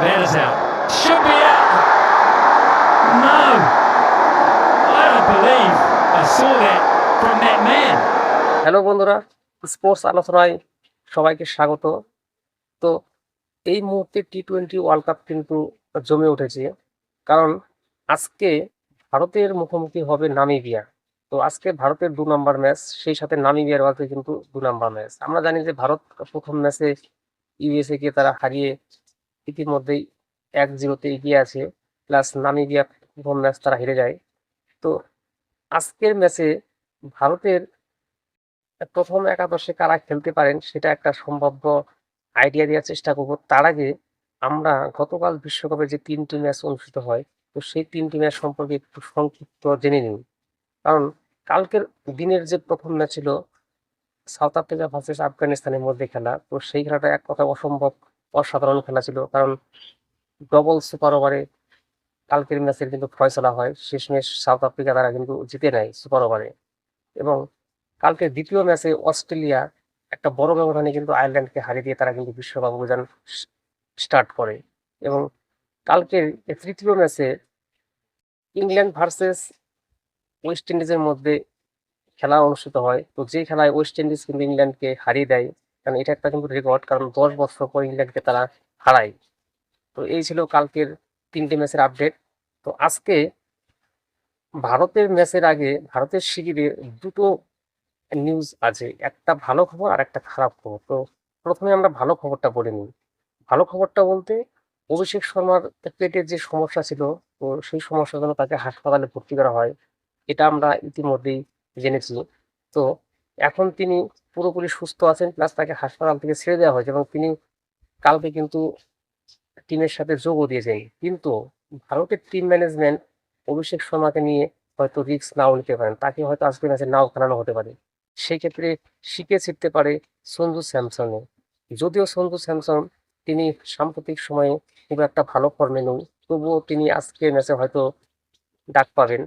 There's out. Should be out. No. I don't believe I saw that from that man. Hello বন্ধুরা, sports আলোচনায় সবাইকে স্বাগত। তো এই মুহূর্তে টি-20 ওয়ার্ল্ড কাপ কিন্তু জমে উঠেছে, কারণ আজকে ভারতের মুখোমুখি হবে নামিবিয়া। তো আজকে ভারতের 2 নম্বর ম্যাচ, সেই সাথে নামিবিয়ার মাঝে কিন্তু 2 নম্বর ম্যাচ। আমরা জানি যে ভারত প্রথম ম্যাচে ইউএসএ কে তারা হারিয়ে ইতিমধ্যেই 1-0 এগিয়ে আছে, প্লাস নামিবিয়া প্রথম ম্যাচ তারা হেরে যায়। তো আজকের ম্যাচে ভারতের প্রথম একাদশে কারা খেলতে পারেন সেটা একটা সম্ভাব্য আইডিয়া দেওয়ার চেষ্টা করব। তার আগে আমরা গতকাল বিশ্বকাপে যে 3টি ম্যাচ অনুষ্ঠিত হয়, তো সেই 3টি ম্যাচ সম্পর্কে একটু সংক্ষিপ্ত জেনে নিন। কারণ কালকের দিনের যে প্রথম ম্যাচ ছিল সাউথ আফ্রিকা ভার্সেস আফগানিস্তানের মধ্যে খেলা, তো সেই খেলাটা এক কথা অসম্ভব অসাধারণ খেলা ছিল। কারণ ডবল সুপার ওভারে কালকের ম্যাচের কিন্তু ফয়সালা হয়, শেষমেশ সাউথ আফ্রিকা তারা কিন্তু জিতে নেয় সুপার ওভারে। এবং কালকের দ্বিতীয় ম্যাচে অস্ট্রেলিয়া একটা বড় ব্যবধানে কিন্তু আয়ারল্যান্ডকে হারিয়ে দিয়ে তারা কিন্তু বিশ্বকাপ অভিযান স্টার্ট করে। এবং কালকের তৃতীয় ম্যাচে ইংল্যান্ড ভার্সেস ওয়েস্ট ইন্ডিজের মধ্যে খেলা অনুষ্ঠিত হয়, তো যে খেলায় ওয়েস্ট ইন্ডিজ কিন্তু ইংল্যান্ডকে হারিয়ে দেয়। কারণ এটা একটা কিন্তু রেকর্ড, কারণ 10 বছর পর ইংল্যান্ডকে তারা হারায়। তো এই ছিল কালকের 3টে ম্যাচের আপডেট। তো আজকে ভারতের ম্যাচের আগে ভারতের শিবিরে দুটো নিউজ আছে, একটা ভালো খবর আর একটা খারাপ খবর। তো প্রথমে আমরা ভালো খবরটা বলে নিই। ভালো খবরটা বলতে অভিষেক শর্মার পেটের যে সমস্যা ছিল, তো সেই সমস্যার জন্য তাকে হাসপাতালে ভর্তি করা হয়, এটা আমরা ইতিমধ্যেই জেনেছি। তো এখন তিনি পুরোপুরি সুস্থ আছেন, প্লাস তাকে হাসপাতাল থেকে ছেড়ে দেওয়া হয়েছে এবং তিনি কালকে কিন্তু টিমের সাথে যোগও দিয়েছেন। কিন্তু ভারতের টিম ম্যানেজমেন্ট অভিষেক শর্মাকে নিয়ে হয়তো রিস্ক নাও নিতে পারেন, তাকে হয়তো আজকের ম্যাচে নাও খেলানো হতে পারে। সেই ক্ষেত্রে শিখে ছিটতে পারে সঞ্জু স্যামসনে। যদিও সঞ্জু স্যামসন তিনি সাম্প্রতিক সময়ে খুব একটা ভালো ফর্মে নেই, তবুও তিনি আজকের ম্যাচে হয়তো ডাক পাবেন।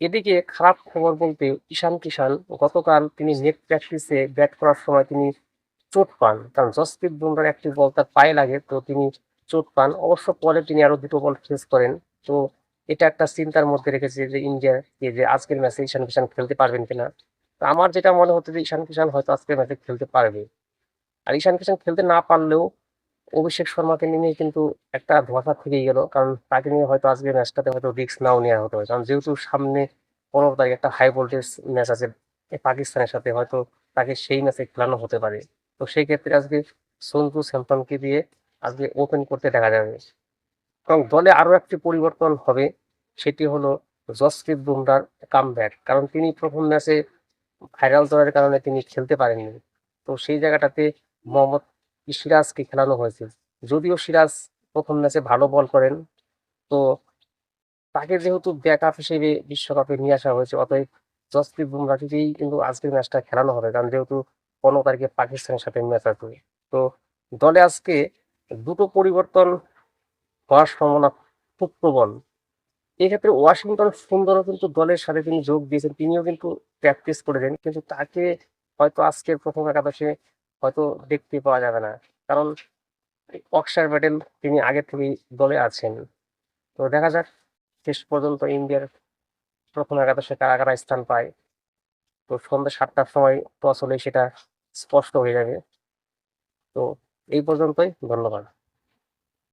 এদিকে খারাপ খবর বলতে ঈশান কিষান গতকাল তিনি নেট প্র্যাকটিসে ব্যাট করার সময় তিনি চোট পান, কারণ জসপ্রীত বুমরার একটি বল তার পায়ে লাগে, তো তিনি চোট পান। অবশ্য পরে তিনি আরো 2টো বল ফেস করেন। তো এটা একটা চিন্তার মধ্যে রেখেছে যে ইন্ডিয়াকে, যে আজকের ম্যাচে ঈশান কিষান খেলতে পারবেন কিনা। তো আমার যেটা মনে হচ্ছে যে ঈশান কিষান হয়তো আজকের ম্যাচে খেলতে পারবে। আর ঈশান কিষান খেলতে না পারলেও অভিষেক শর্মাকে নিয়ে কিন্তু একটা ধোঁয়াশা থেকেই গেল, কারণ তাকে নিয়ে হয়তো আজকের ম্যাচটাতে হয়তো রিস্ক নাও নেওয়া হতে হয়, কারণ যেহেতু সামনে 15 তারিখ একটা হাই ভোল্টেজ ম্যাচ আছে পাকিস্তানের সাথে, হয়তো তাকে সেই ম্যাচে খেলানো হতে পারে। তো সেই ক্ষেত্রে আজকে সঞ্জু স্যামসনকে দিয়ে আজকে ওপেন করতে দেখা যাবে। এবং দলে আরো একটি পরিবর্তন হবে, সেটি হলো জসপ্রীত বুমরার কামব্যাক, কারণ তিনি প্রথম ম্যাচে ভাইরাল জ্বরের কারণে তিনি খেলতে পারেননি। তো সেই জায়গাটাতে মোহাম্মদ সিরাজকে খেলানো হয়েছে। যদিও সিরাজ প্রথম ম্যাচে ভালো বল করেন, তো তাকে যেহেতু ব্যাকআপ হিসেবে বিশ্বকাপে নিয়ে আসা হয়েছে, অতএব জসপ্রীত বুমরাকেই কিন্তু আজকের ম্যাচটা খেলানো হবে, কারণ যেহেতু 15 তারিখে পাকিস্তানের সাথে ম্যাচ আছে। তো দলে আজকে দুটো পরিবর্তন হওয়ার সম্ভাবনা খুব প্রবল। এক্ষেত্রে ওয়াশিংটন সুন্দরও কিন্তু দলের সাথে তিনি যোগ দিয়েছেন, তিনিও কিন্তু প্র্যাকটিস করেছেন, কিন্তু তাকে হয়তো আজকের প্রথম একাদশে হয়তো দেখতে পাওয়া যাবে না, কারণ অক্সার প্যাটেল তিনি আগে থেকেই দলে আছেন। তো দেখা যাক শেষ পর্যন্ত ইন্ডিয়ার প্রথম একাদশে কারা কারা স্থান পায়। তো সন্ধ্যা 7টার সময় টস হলে সেটা স্পষ্ট হয়ে যাবে। তো এই পর্যন্তই, ধন্যবাদ।